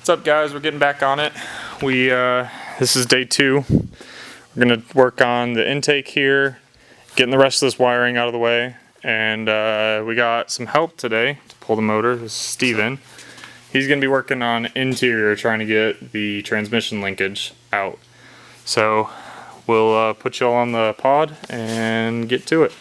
What's up, guys? We're getting back on it. This is day 2. We're gonna work on the intake here, getting the rest of this wiring out of the way, and we got some help today to pull the motor. This is Steven. He's gonna be working on interior, trying to get the transmission linkage out. So we'll put you all on the pod and get to it.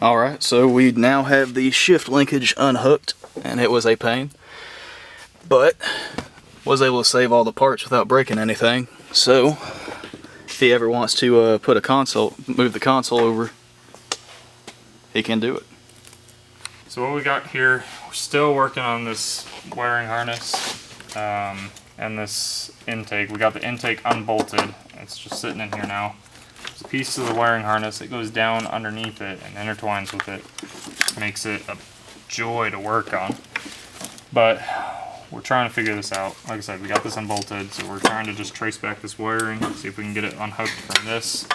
Alright, so we now have the shift linkage unhooked, and it was a pain. But was able to save all the parts without breaking anything. So if he ever wants to move the console over, he can do it. So what we got here, we're still working on this wiring harness and this intake. We got the intake unbolted. It's just sitting in here now. There's a piece of the wiring harness that goes down underneath it and intertwines with it. Makes it a joy to work on. But we're trying to figure this out. Like I said, we got this unbolted, so we're trying to just trace back this wiring, see if we can get it unhooked from this,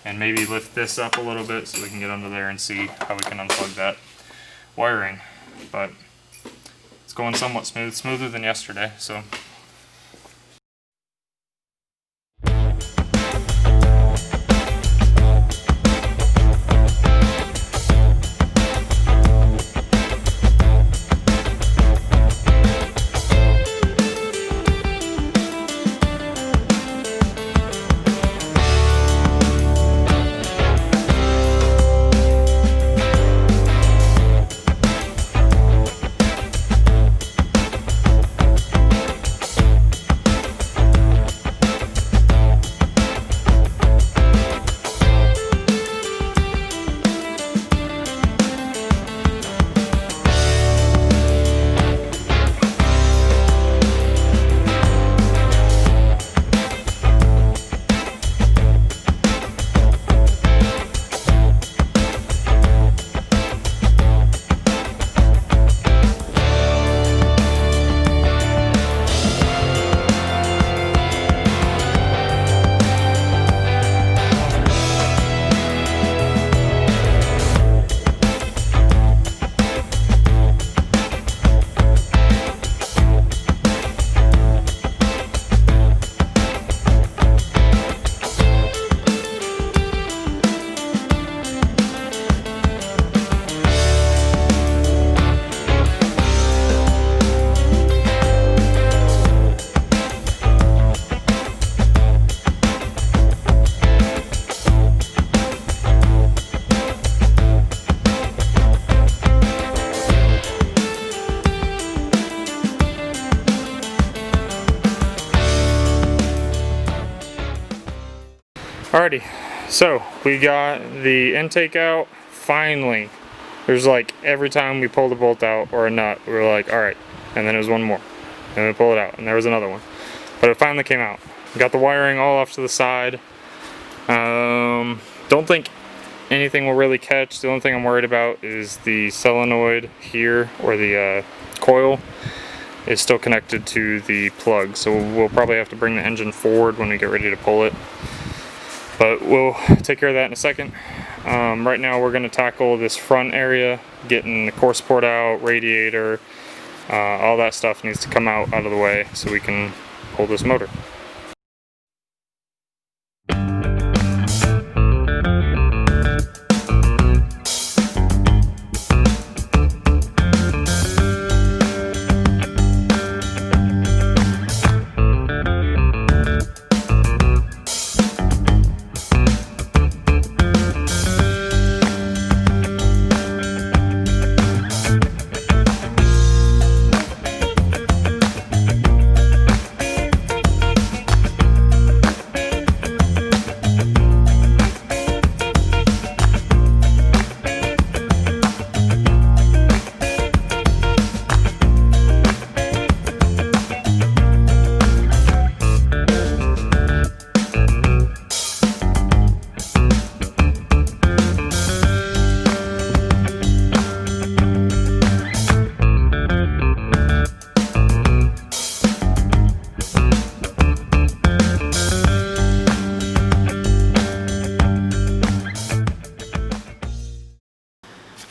and maybe lift this up a little bit so we can get under there and see how we can unplug that wiring. But it's going somewhat smooth, smoother than yesterday, so. Alrighty, so we got the intake out, finally. There's like every time we pull the bolt out or a nut, we were like, alright, and then there was one more. And we pull it out, and there was another one. But it finally came out. We got the wiring all off to the side. Don't think anything will really catch. The only thing I'm worried about is the solenoid here, or the coil, is still connected to the plug. So we'll probably have to bring the engine forward when we get ready to pull it. But we'll take care of that in a second. Right now we're going to tackle this front area, getting the core support out, radiator, all that stuff needs to come out of the way so we can pull this motor.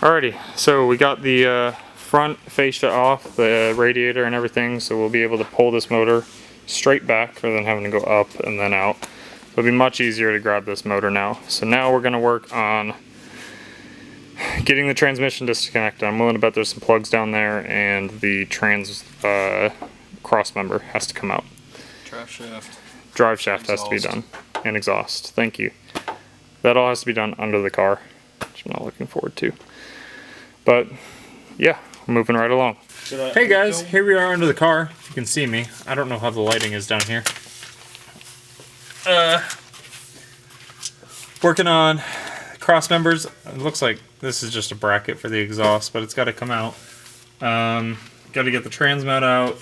Alrighty, so we got the front fascia off, the radiator and everything, so we'll be able to pull this motor straight back rather than having to go up and then out. It'll be much easier to grab this motor now. So now we're going to work on getting the transmission disconnected. I'm willing to bet there's some plugs down there, and the cross member has to come out. Drive shaft has to be done, and exhaust. Thank you. That all has to be done under the car. which I'm not looking forward to. But yeah, we're moving right along. Hey guys, here we are under the car. You can see me. I don't know how the lighting is down here. Working on cross members. It looks like this is just a bracket for the exhaust, but it's got to come out. Got to get the transmit out,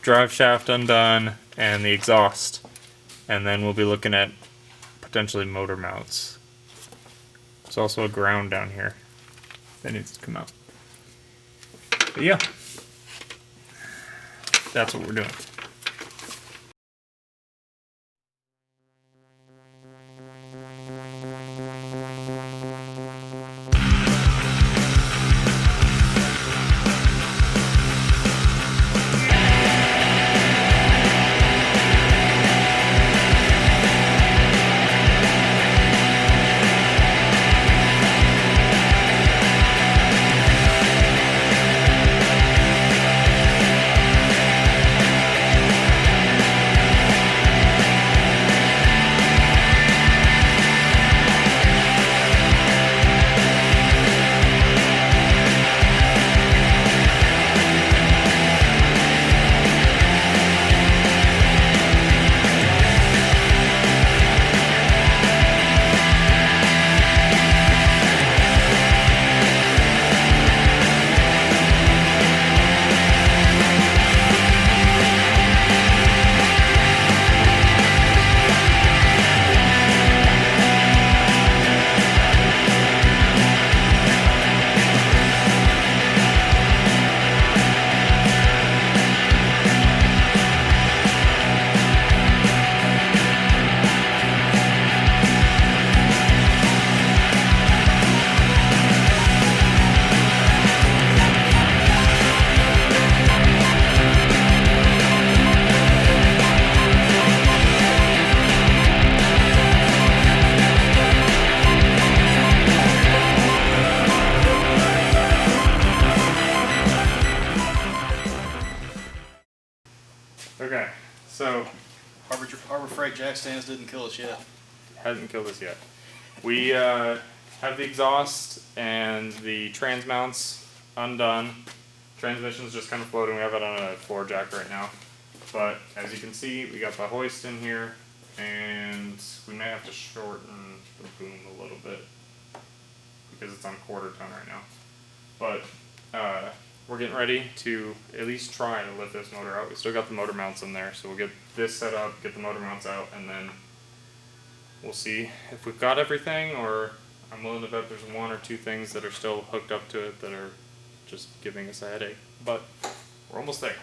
drive shaft undone, and the exhaust. And then we'll be looking at potentially motor mounts. There's also a ground down here that needs to come out. But yeah, that's what we're doing. Okay, so Harbor Freight jack stands didn't kill us yet. hasn't killed us yet. We have the exhaust and the trans mounts undone. Transmission's just kind of floating. We have it on a floor jack right now. But as you can see, we got the hoist in here, and we may have to shorten the boom a little bit because it's on quarter ton right now. But we're getting ready to at least try to lift this motor out. We still got the motor mounts in there, so we'll get this set up, get the motor mounts out, and then we'll see if we've got everything, or I'm willing to bet there's one or two things that are still hooked up to it that are just giving us a headache. But we're almost there.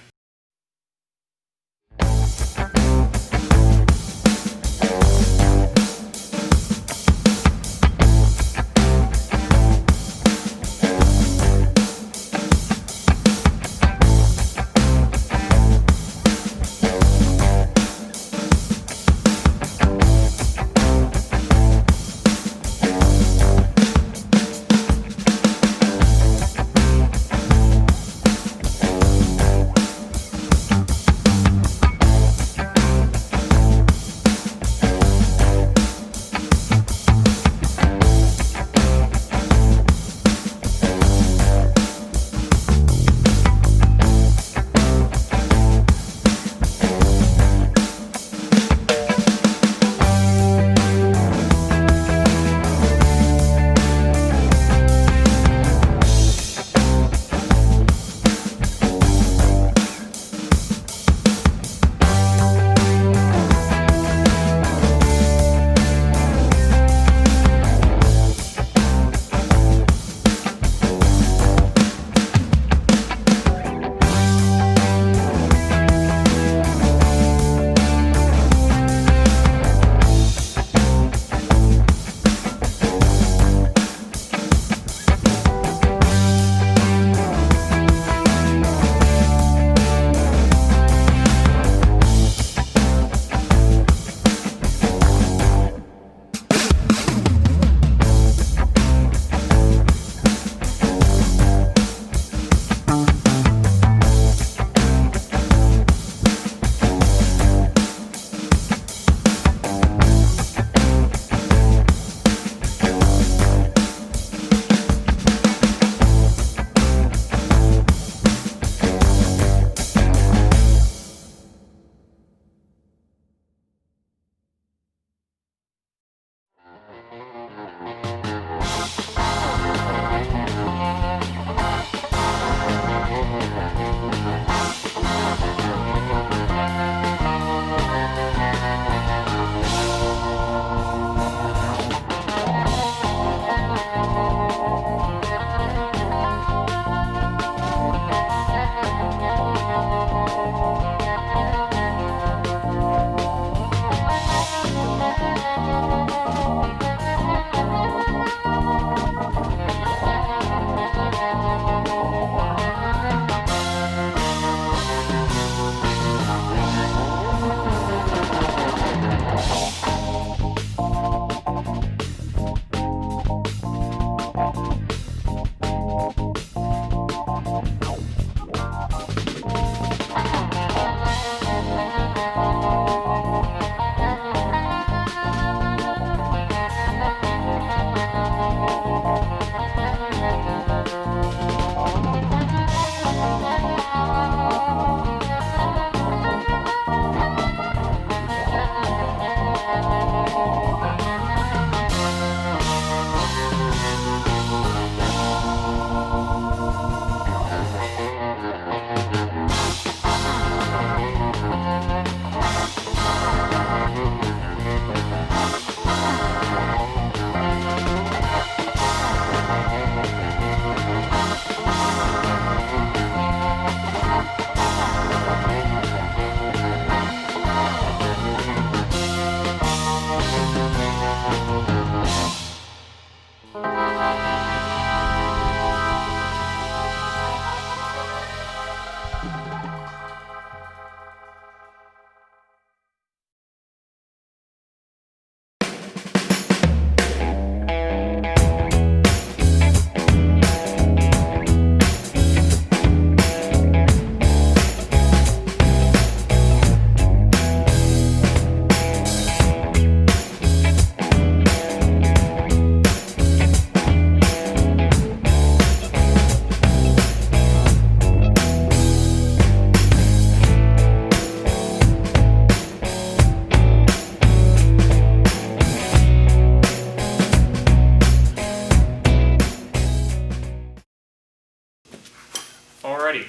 Alrighty,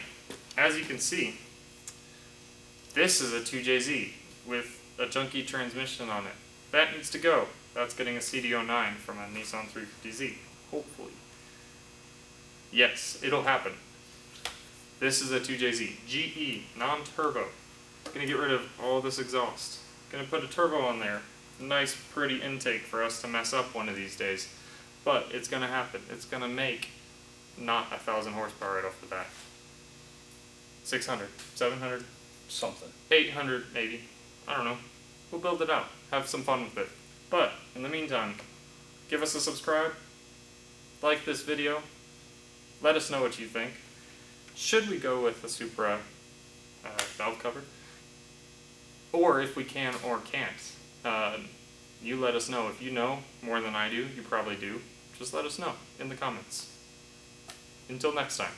as you can see, this is a 2JZ with a junky transmission on it. That needs to go. That's getting a CD09 from a Nissan 350Z, hopefully. Yes, it'll happen. This is a 2JZ, GE, non-turbo. Gonna get rid of all this exhaust. Gonna put a turbo on there. Nice, pretty intake for us to mess up one of these days. But it's gonna happen. It's gonna make not 1,000 horsepower right off the bat. 600, 700, Something. 800 maybe. I don't know. We'll build it out. Have some fun with it. But, in the meantime, give us a subscribe. Like this video. Let us know what you think. Should we go with the Supra valve cover? Or if we can or can't. You let us know. If you know more than I do, you probably do. Just let us know in the comments. Until next time.